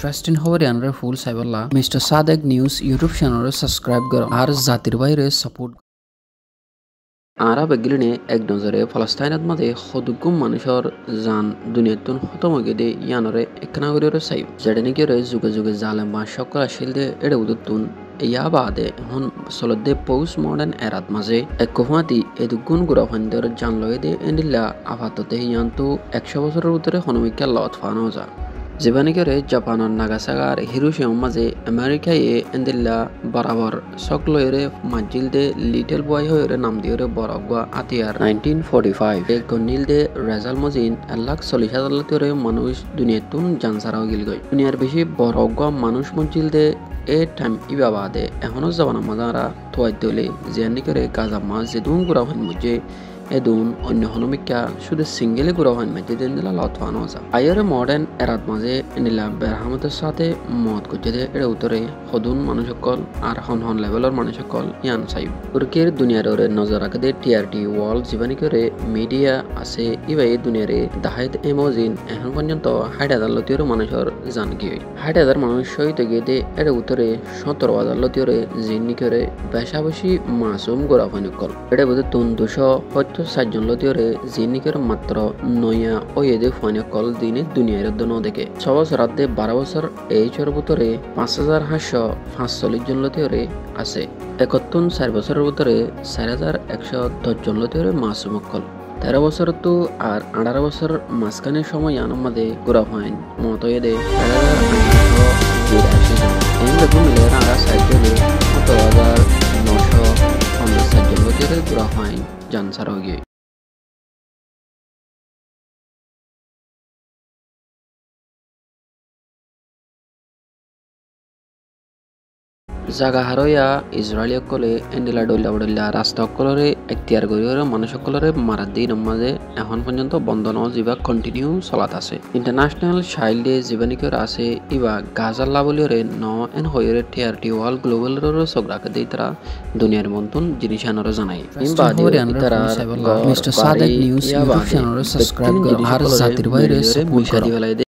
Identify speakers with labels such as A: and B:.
A: Interesting খবর আনরে ফুল সাইবল্লা mister Sadek news YouTube চ্যানেলে subscribe করো আর জাতির বাইরে সাপোর্ট আরব এগিলিনে এক নজরে ফলস্তাইনত মাঝে সদুগুম মানুষের জান দুনিয়াতুন হতমগে দে ইয়ানরে একনা করে সাইব যেটা নাকি যুগে যুগে জালেম বা সকল আসিল দে এড়ে উদুতুন ইয়া বাদে এখন চলতে পোস্ট মডার্ন এরাত মাঝে এক কফাতি এদুগুণ গুড়া ফান্ডের জান লয়ে দে এন্ডিল্লা আপাততে ইয়ান্তু 100 বছরের উত্তরে হনমিকা লত ফানো যা যেবানি করে জাপানের নাগাসাগার হিরোশিমা মাঝে আমেরিকায় এন্দিল্লা বরাবর সকলরে মাজিল দে লিটল বয় হয়ে নাম দিয়ে বরগুয়া আতিয়ার 1945 এক গনিল দে রেজাল মজিন 1,40,000 মানুষ দুনিয়াতুন জানসারাও গিল গই দুনিয়ার বেশি বরগুয়া মানুষ মজিল দে এ টাইম ইবাবাদে এখনো জবানা মাদারা তোয়াই দলে জিয়ানি করে গাজা মাছ যে দুন গুড়া হন মুজে এদুন অন্য হনমিকা শুধু সিঙ্গেলে গুড়া হন মেজে দিন দিলা লতফানো যা আয়ারে মডার্ন এরাত মাঝে এনিলা বেরহামতের সাথে মত করছে দে এর উত্তরে হদুন মানুষ সকল আর হন হন লেভেলের মানুষ সকল ইয়ান সাইব তুর্কির দুনিয়ার ওরে নজর রাখে দে টিআরটি ওয়ার্ল্ড জীবানি করে মিডিয়া আছে ইবাই দুনিয়ারে দাহাইদ এমোজিন এখন পর্যন্ত 60,000 লতির মানুষের জান গিয়ে 60,000 মানুষ সহিত গিয়ে দে এর উত্তরে 17,000 লতির জিন্নি করে বেশাবেশি মাসুম গোড়া হন কল এটা বোধ তুন 260 লতিরে জিনিকের মাত্র নয়া ও এদে ফোনে কল দিনে দুনিয়ার দন দেখে 6 বছর রাতে 12 বছর এই চর ভিতরে 5,545 জন লতিরে আছে 4 বছরের ভিতরে 4,110 জন লতিরে মাসুম কল 13 বছর তো আর 18 বছর মাঝখানের সময় আমাদের গোড়া হয় মতো এদে 4,882 জন এই দেখুন মিলে আড়া সাইকেলে 17,950 জন লতিরে গোড়া হয় জানসার হয়ে জাগা হারয়া ইসরায়েলি সকলে এন্ডিলা ডল্লা রাস্তা সকলরে এখতিয়ার করিয়া মানুষ সকলরে মারার দিন মাঝে এখন পর্যন্ত বন্ধ ন যা কন্টিনিউ চলাত আছে ইন্টারন্যাশনাল চাইল্ড ডে জীবানিকর আছে ইবা গাজাল্লা বলিওরে ন এন হইরে টিআরটি ওয়ার্ল্ড গ্লোবাল সগরাকে দেই তারা দুনিয়ার মন্তন জিনিস আনরে জানাই তারা মিস্টার সাদেক নিউজ ইউটিউব চ্যানেলে সাবস্ক্রাইব করো আর জাতির বাইরে সাপোর্ট করো।